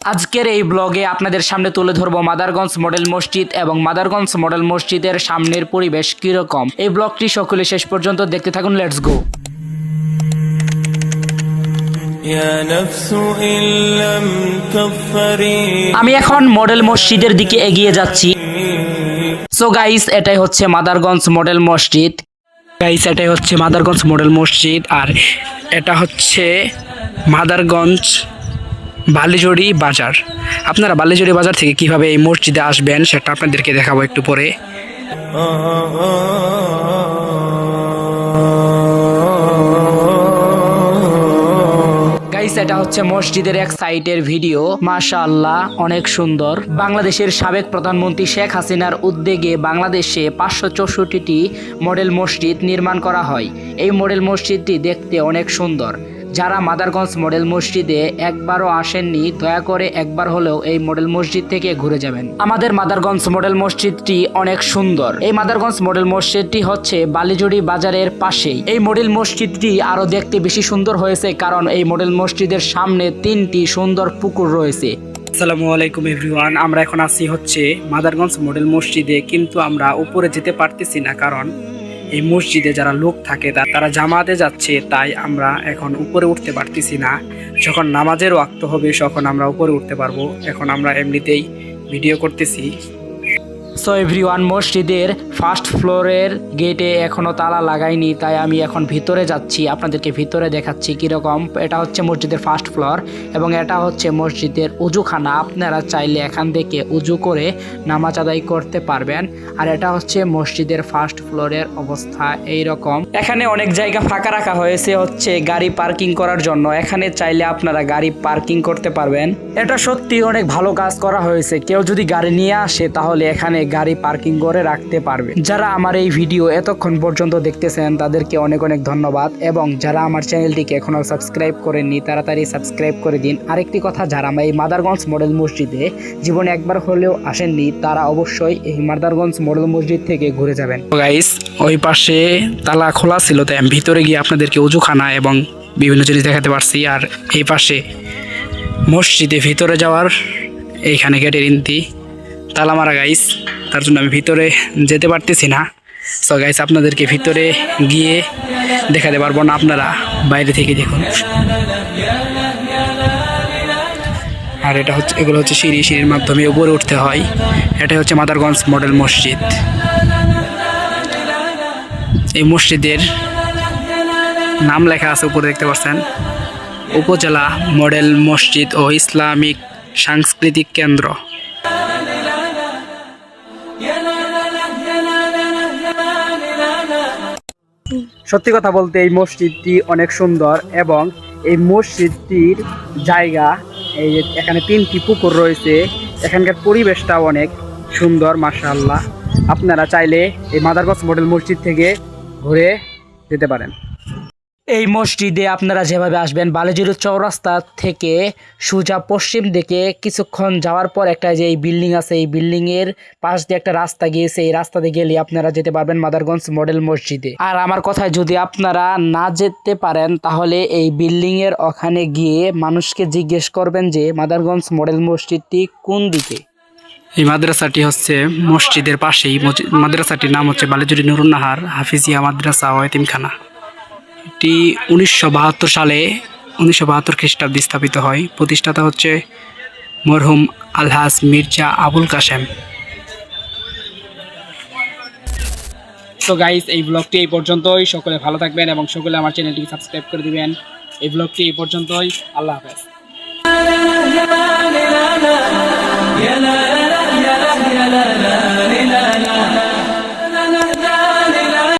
আজকের এই ব্লগে আপনাদের সামনে তুলে ধরবো মাদারগঞ্জ মডেল মসজিদ এবং মাদারগঞ্জ মডেল মসজিদের সামনের পরিবেশ কিরকম। এই ব্লগটি সকলে শেষ পর্যন্ত দেখতে থাকুন। Let's go. আমি এখন মডেল মসজিদের দিকে এগিয়ে যাচ্ছি। সো গাইস, এটাই হচ্ছে মাদারগঞ্জ মডেল মসজিদ। গাইস, এটাই হচ্ছে মাদারগঞ্জ মডেল মসজিদ আর এটা হচ্ছে মাদারগঞ্জ বালিজড়ি বাজার। আপনারা বালিজড়ি বাজার থেকে কিভাবে এই মসজিদে আসবেন সেটা আপনাদেরকে দেখাবো একটু পরে। গাইস, এটা হচ্ছে মসজিদের এক সাইটের ভিডিও। মাশাআল্লাহ, অনেক সুন্দর। বাংলাদেশের সাবেক প্রধানমন্ত্রী শেখ হাসিনার উদ্যোগে বাংলাদেশে 564টি মডেল মসজিদ নির্মাণ করা হয়। এই মডেল মসজিদটি দেখতে অনেক সুন্দর। যারা মাদারগঞ্জ মডেল মসজিদে একবারও আসেননি, দয়া করে একবার হলেও এই মডেল মসজিদ থেকে ঘুরে যাবেন। আমাদের মাদারগঞ্জ মডেল মসজিদটি অনেক সুন্দর। এই মাদারগঞ্জ মডেল মসজিদটি হচ্ছে বালিজড়ি বাজারের পাশেই। এই মডেল মসজিদটি আরো দেখতে বেশি সুন্দর হয়েছে কারণ এই মডেল মসজিদের সামনে 3টি সুন্দর পুকুর রয়েছে। আসসালামু আলাইকুম এভরিওয়ান, আমরা এখন আছি হচ্ছে মাদারগঞ্জ মডেল মসজিদে, কিন্তু আমরা উপরে যেতে পারতেছি না কারণ এই মসজিদে যারা লোক থাকে তারা জামাতে যাচ্ছে, তাই আমরা এখন উপরে উঠতে পারতেছি না। যখন নামাজের ওয়াক্ত হবে তখন আমরা উপরে উঠতে পারবো। এখন আমরা এমনিতেই ভিডিও করতেছি। সো এভরিওয়ান, মসজিদের ফার্স্ট ফ্লোরের গেটে এখনো তালা লাগাইনি, তাই আমি এখন ভিতরে যাচ্ছি, আপনাদেরকে ভিতরে দেখাচ্ছি কিরকম। এটা হচ্ছে মসজিদের ফার্স্ট ফ্লোর এবং এটা হচ্ছে মসজিদের উজুখানা। আপনারা চাইলে এখান থেকে উজু করে নামাজ আদায় করতে পারবেন। আর এটা হচ্ছে মসজিদের ফার্স্ট ফ্লোরের অবস্থা এই রকম। এখানে অনেক জায়গা ফাঁকা রাখা হয়েছে হচ্ছে গাড়ি পার্কিং করার জন্য। এখানে চাইলে আপনারা গাড়ি পার্কিং করতে পারবেন। এটা সত্যি অনেক ভালো কাজ করা হয়েছে। কেউ যদি গাড়ি নিয়ে আসে তাহলে এখানে গাড়ি পার্কিং করে রাখতে পারবে। যারা আমার এই ভিডিও এতক্ষণ পর্যন্ত দেখতেছেন তাদেরকে অনেক অনেক ধন্যবাদ, এবং যারা আমার চ্যানেলটিকে এখনো সাবস্ক্রাইব করেননি তাড়াতাড়ি সাবস্ক্রাইব করে দিন। আরেকটি কথা, যারা আমার এই মাদারগঞ্জ মডেল মসজিদে জীবনে একবার হলেও আসেননি তারা অবশ্যই এই মাদারগঞ্জ মডেল মসজিদ থেকে ঘুরে যাবেন। গাইস, ওই পাশে তালা খোলা ছিল তাই আমি ভিতরে গিয়ে আপনাদেরকে উজুখানা এবং বিভিন্ন জিনিস দেখাতে পারছি। আর এই পাশে মসজিদে ভিতরে যাওয়ার এইখানে গেটের ইন্তি তালা মারা গাইস, তার জন্য আমি ভিতরে যেতে পারতেছি না। সো গাইস, আপনাদেরকে ভিতরে গিয়ে দেখাতে পারবো না, আপনারা বাইরে থেকে দেখুন। আর এটা হচ্ছে, এগুলো হচ্ছে সিঁড়ির মাধ্যমে উপরে উঠতে হয়। এটা হচ্ছে মাদারগঞ্জ মডেল মসজিদ। এই মসজিদের নাম লেখা আছে উপরে, দেখতে পাচ্ছেন, উপজেলা মডেল মসজিদ ও ইসলামিক সাংস্কৃতিক কেন্দ্র। সত্যি কথা বলতে এই মসজিদটি অনেক সুন্দর এবং এই মসজিদটির জায়গা, এই এখানে 3টি পুকুর রয়েছে। এখানকার পরিবেশটাও অনেক সুন্দর মাশাআল্লাহ। আপনারা চাইলে এই মাদারগঞ্জ মডেল মসজিদ থেকে ঘুরে যেতে পারেন। এই মসজিদে আপনারা যেভাবে আসবেন, বালিজড়ি চৌরাস্তা থেকে সোজা পশ্চিম দিকে কিছুক্ষণ যাওয়ার পর একটা যে এই বিল্ডিং আছে, এই বিল্ডিংয়ের পাশ দিয়ে একটা রাস্তা গিয়েছে। এই রাস্তাতে গেলে আপনারা যেতে পারবেন মাদারগঞ্জ মডেল মসজিদে। আর আমার কথায় যদি আপনারা না যেতে পারেন তাহলে এই বিল্ডিংয়ের ওখানে গিয়ে মানুষকে জিজ্ঞেস করবেন যে মাদারগঞ্জ মডেল মসজিদটি কোন দিকে। এই মাদ্রাসাটি হচ্ছে মসজিদের পাশেই। মাদ্রাসাটির নাম হচ্ছে বালিজড়ি নুরুন্নাহার হাফিজিয়া মাদ্রাসা ও এতিমখানা। এটি 1972 খ্রিস্টাব্দে স্থাপিত হয়। প্রতিষ্ঠাতা হচ্ছে মরহুম আলহাজ মির্জা আবুল কাশেম। তো গাইস, এই ব্লগটি এই পর্যন্তই। সকলে ভালো থাকবেন এবং সকলে আমার চ্যানেলটিকে সাবস্ক্রাইব করে দিবেন। এই ব্লগটি এই পর্যন্তই। আল্লাহ হাফেজ।